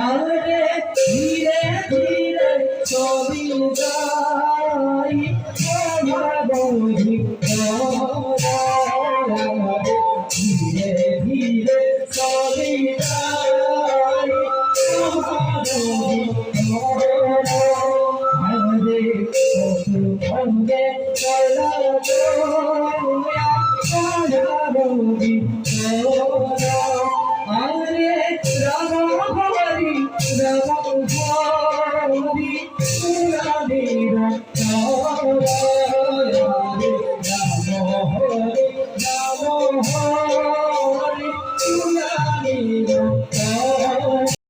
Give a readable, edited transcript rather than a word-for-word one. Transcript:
আরে ধীরে ধীরে চলি যাই ধীরে ধীরে চলি যাই আমাদের কত ভঙ্গে চলা